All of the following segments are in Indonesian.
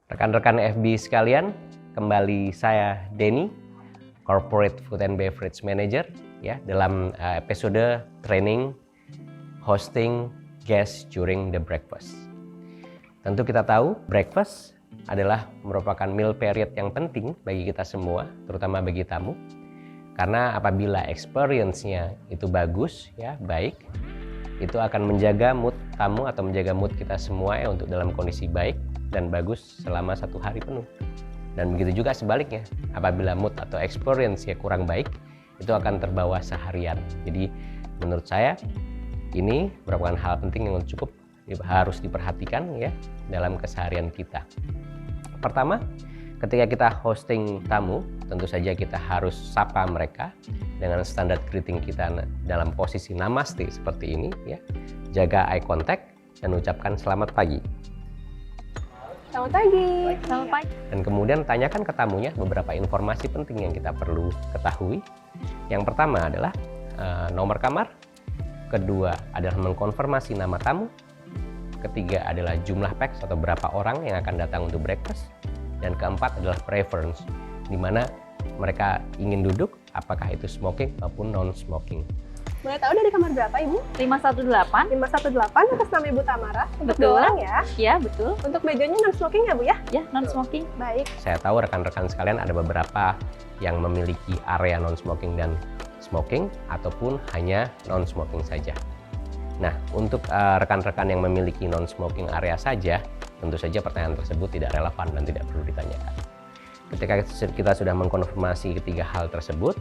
Rekan-rekan FB sekalian, kembali saya Denny, Corporate Food and Beverage Manager ya dalam episode training hosting guests during the breakfast. Tentu kita tahu breakfast adalah merupakan meal period yang penting bagi kita semua, terutama bagi tamu. Karena apabila experience-nya itu bagus ya, baik, itu akan menjaga mood tamu atau menjaga mood kita semua ya untuk dalam kondisi baik dan bagus selama satu hari penuh. Dan begitu juga sebaliknya, apabila mood atau experience-nya kurang baik, itu akan terbawa seharian. Jadi menurut saya ini merupakan hal penting yang cukup harus diperhatikan ya dalam keseharian kita. Pertama, ketika kita hosting tamu, tentu saja kita harus sapa mereka dengan standar greeting kita dalam posisi namaste seperti ini ya. Jaga eye contact dan ucapkan selamat pagi. Selamat pagi. Selamat pagi. Dan kemudian tanyakan ke tamunya beberapa informasi penting yang kita perlu ketahui. Yang pertama adalah nomor kamar, kedua adalah mengkonfirmasi nama tamu, ketiga adalah jumlah pax atau berapa orang yang akan datang untuk breakfast, dan keempat adalah preference, di mana mereka ingin duduk, apakah itu smoking maupun non-smoking. Boleh tahu dari kamar berapa, Ibu? 518. 518 atas nama Ibu Tamara. Untuk Betul. 2 orang ya? Ya, betul. Untuk mejanya non-smoking ya, Bu ya? Ya, non-smoking. Baik. Saya tahu rekan-rekan sekalian ada beberapa yang memiliki area non-smoking dan smoking, ataupun hanya non-smoking saja. Nah, untuk rekan-rekan yang memiliki non-smoking area saja, tentu saja pertanyaan tersebut tidak relevan dan tidak perlu ditanyakan. Ketika kita sudah mengkonfirmasi ketiga hal tersebut,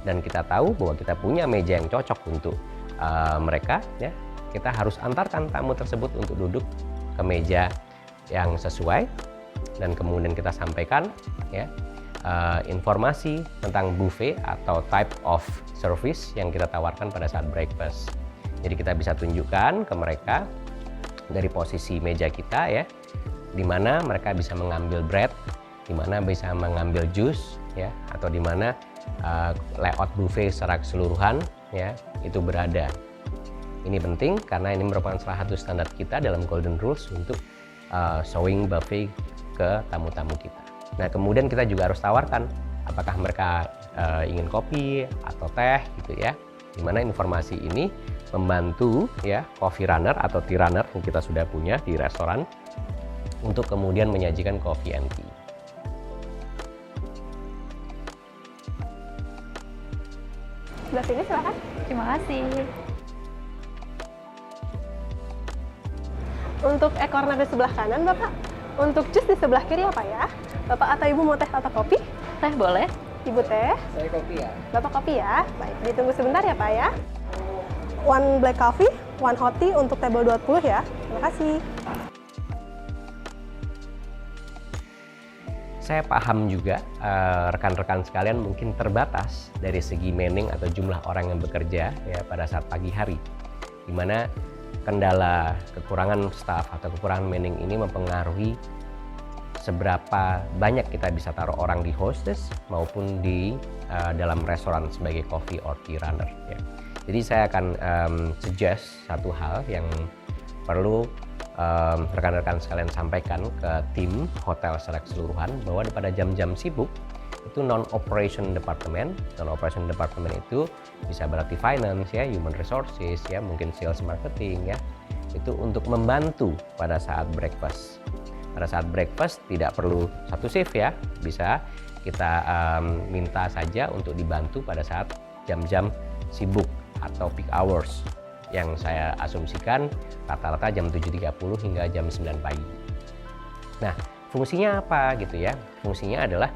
dan kita tahu bahwa kita punya meja yang cocok untuk mereka, ya, kita harus antarkan tamu tersebut untuk duduk ke meja yang sesuai, dan kemudian kita sampaikan ya informasi tentang buffet atau type of service yang kita tawarkan pada saat breakfast. Jadi kita bisa tunjukkan ke mereka dari posisi meja kita ya, di mana mereka bisa mengambil bread, di mana bisa mengambil jus ya, atau di mana layout buffet secara keseluruhan ya itu berada. Ini penting karena ini merupakan salah satu standar kita dalam Golden Rules untuk showing buffet ke tamu-tamu kita. Nah, kemudian kita juga harus tawarkan apakah mereka ingin kopi atau teh gitu ya. Dimana informasi ini membantu ya coffee runner atau tea runner yang kita sudah punya di restoran untuk kemudian menyajikan coffee and tea. Sebelah sini silakan. Terima kasih. Untuk corner di sebelah kanan, Bapak. Untuk jus di sebelah kiri apa ya? Bapak atau Ibu mau teh atau kopi? Teh boleh? Ibu teh. Saya kopi ya. Bapak kopi ya. Baik, ditunggu sebentar ya, Pak ya. One black coffee, one hot tea untuk table 20 ya. Terima kasih. Saya paham juga rekan-rekan sekalian mungkin terbatas dari segi manning atau jumlah orang yang bekerja ya pada saat pagi hari, di mana kendala kekurangan staff atau kekurangan manning ini mempengaruhi seberapa banyak kita bisa taruh orang di hostess maupun di dalam restoran sebagai coffee or tea runner ya. Jadi saya akan suggest satu hal yang perlu rekan-rekan sekalian sampaikan ke tim hotel secara keseluruhan, bahwa pada jam-jam sibuk itu non-operation department itu bisa berarti finance ya, human resources ya, mungkin sales marketing ya, itu untuk membantu pada saat breakfast. Pada saat breakfast tidak perlu satu shift ya, bisa kita minta saja untuk dibantu pada saat jam-jam sibuk atau peak hours yang saya asumsikan rata-rata jam 7.30 hingga jam 9 pagi. Nah, fungsinya apa gitu ya? Fungsinya adalah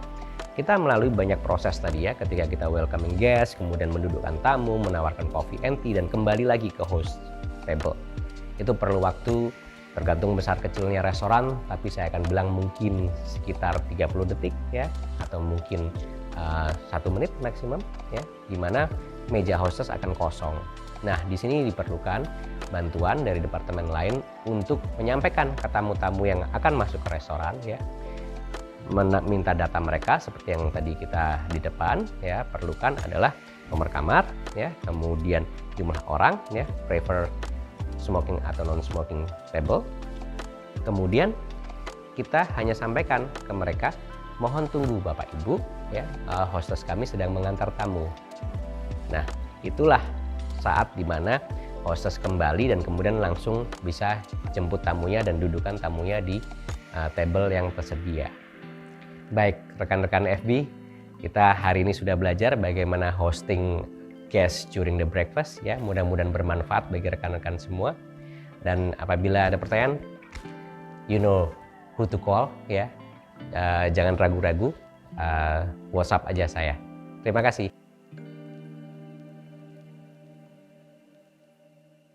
kita melalui banyak proses tadi ya, ketika kita welcoming guest, kemudian mendudukkan tamu, menawarkan coffee and tea, dan kembali lagi ke host table. Itu perlu waktu, tergantung besar kecilnya restoran, tapi saya akan bilang mungkin sekitar 30 detik ya, atau mungkin 1 menit maksimum ya, di mana meja hostess akan kosong. Nah, di sini diperlukan bantuan dari departemen lain untuk menyampaikan ke tamu-tamu yang akan masuk ke restoran ya, minta data mereka seperti yang tadi kita di depan ya, perlukan adalah nomor kamar ya, kemudian jumlah orang ya, prefer smoking atau non-smoking table, kemudian kita hanya sampaikan ke mereka, mohon tunggu Bapak Ibu, ya, hostess kami sedang mengantar tamu. Nah, itulah saat dimana hostess kembali dan kemudian langsung bisa jemput tamunya dan dudukan tamunya di table yang tersedia. Baik, rekan-rekan FB, kita hari ini sudah belajar bagaimana hosting guest during the breakfast, ya. Mudah-mudahan bermanfaat bagi rekan-rekan semua. Dan apabila ada pertanyaan, you know who to call, ya. Jangan ragu-ragu, WhatsApp aja saya. Terima kasih.